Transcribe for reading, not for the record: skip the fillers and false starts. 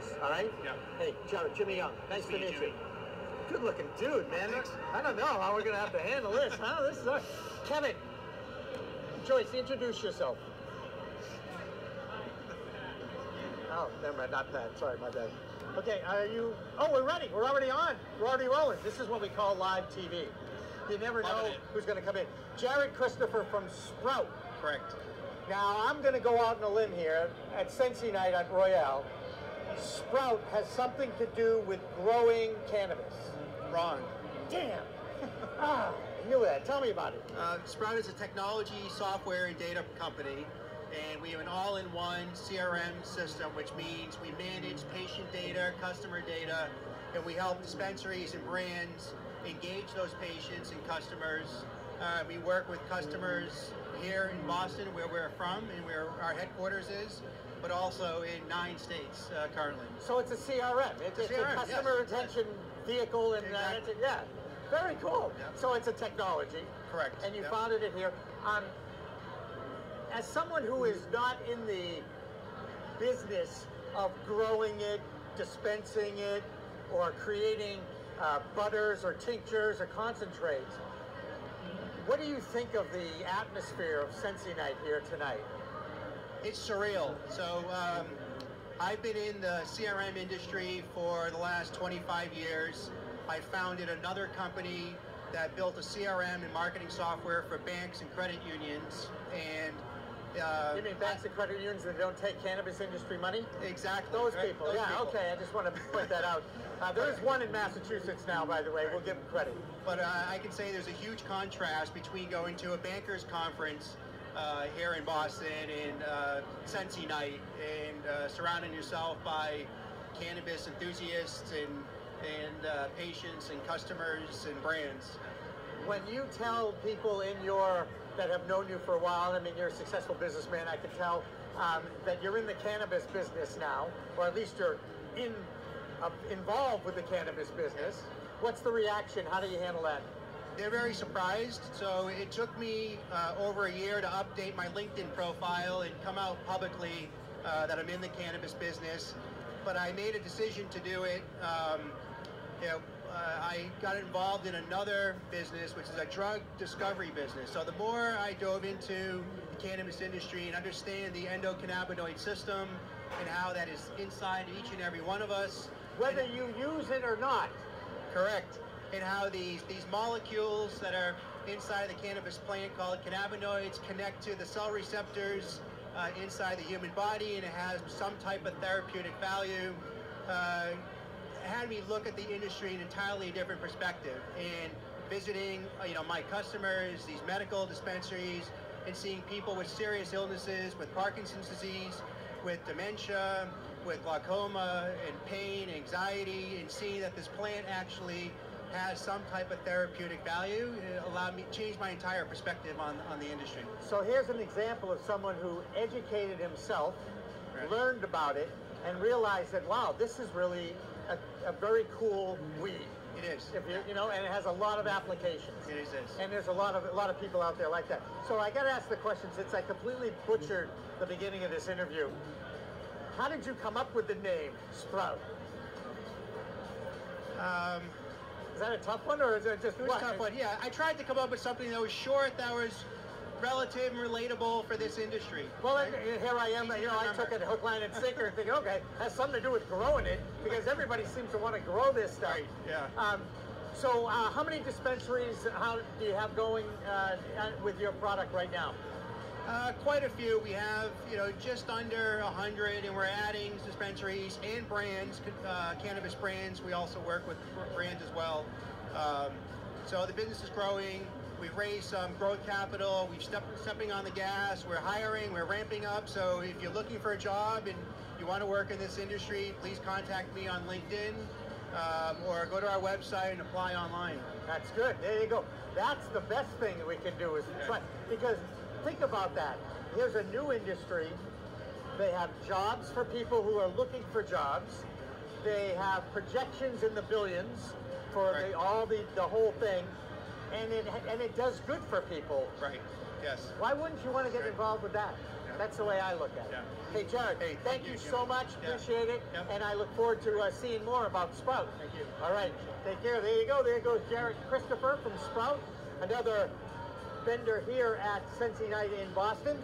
guys, all right? Yeah. Hey, Jaret, Jimmy Young. Nice to meet you. Good looking dude, man. Thanks. I don't know how we're going to have to handle this, huh? This is Kevin, Joyce, introduce yourself. Oh, never mind, not that. Sorry, my bad. Okay, are you... Oh, we're ready. We're already on. We're already rolling. This is what we call live TV. You never know who's going to come in. Jaret Christopher from Sprout. Correct. Now, I'm going to go out on a limb here at SENSI night at Royale. Sprout has something to do with growing cannabis. Wrong. Damn. I knew that. Tell me about it. Sprout is a technology, software, and data company, and we have an all-in-one CRM system, which means we manage patient data, customer data, and we help dispensaries and brands engage those patients and customers. We work with customers here in Boston, where we're from and where our headquarters is, but also in 9 states currently. So it's a CRM. It's a customer retention vehicle, and exactly. yeah, very cool. Yeah. So it's a technology. Correct. And you founded it here. As someone who is not in the business of growing it, dispensing it, or creating butters or tinctures or concentrates, what do you think of the atmosphere of SENSI Night here tonight? It's surreal. So I've been in the CRM industry for the last 25 years. I founded another company that built a CRM and marketing software for banks and credit unions. And you mean banks and credit unions that don't take cannabis industry money? Exactly. Those people. Those people. Okay. I just want to point that out. There is one in Massachusetts now, by the way. We'll give them credit. But I can say there's a huge contrast between going to a bankers conference here in Boston and SENSI Night and surrounding yourself by cannabis enthusiasts and patients and customers and brands. When you tell people that have known you for a while, I mean, you're a successful businessman, I can tell that you're in the cannabis business now, or at least you're involved with the cannabis business. What's the reaction? How do you handle that? They're very surprised. So it took me over a year to update my LinkedIn profile and come out publicly that I'm in the cannabis business. But I made a decision to do it. I got involved in another business, which is a drug discovery business. So the more I dove into the cannabis industry and understand the endocannabinoid system and how that is inside each and every one of us. Whether you use it or not. Correct. And how these molecules that are inside the cannabis plant called cannabinoids connect to the cell receptors inside the human body, and it has some type of therapeutic value. Had me look at the industry in an entirely different perspective, and visiting my customers, these medical dispensaries, and seeing people with serious illnesses, with Parkinson's disease, with dementia, with glaucoma and pain, anxiety, and seeing that this plant actually has some type of therapeutic value. It allowed me to change my entire perspective on the industry. So here's an example of someone who educated himself, learned about it, and realized that, wow, this is really a very cool weed. It is. If and it has a lot of applications. It is. And there's a lot of people out there like that. So I got to ask the question, since I completely butchered the beginning of this interview. How did you come up with the name Sprout? Is that a tough one, or is it just? It was a tough one. Yeah, I tried to come up with something that was short, that was relative and relatable for this industry. Well, here I am. I took it hook, line, and sinker, thinking, okay, has something to do with growing it, because everybody seems to want to grow this stuff. Right. Yeah. So, how many dispensaries do you have going with your product right now? Quite a few. We have, just under 100, and we're adding dispensaries and brands, cannabis brands. We also work with brands as well. So the business is growing. We've raised some growth capital. We've stepping on the gas. We're hiring. We're ramping up. So if you're looking for a job and you want to work in this industry, please contact me on LinkedIn or go to our website and apply online. That's good. There you go. That's the best thing that we can do is try, because think about that. Here's a new industry. They have jobs for people who are looking for jobs. They have projections in the billions for the whole thing. And it does good for people. Right. Yes. Why wouldn't you want to get involved with that? Yeah. That's the way I look at it. Yeah. Hey, Jared, Hey, thank you Jim. so much. Yeah. Appreciate it. Yep. And I look forward to seeing more about Sprout. Thank you. All right. Take care. There you go. There goes Jaret Christopher from Sprout, another vendor here at SENSI Night in Boston.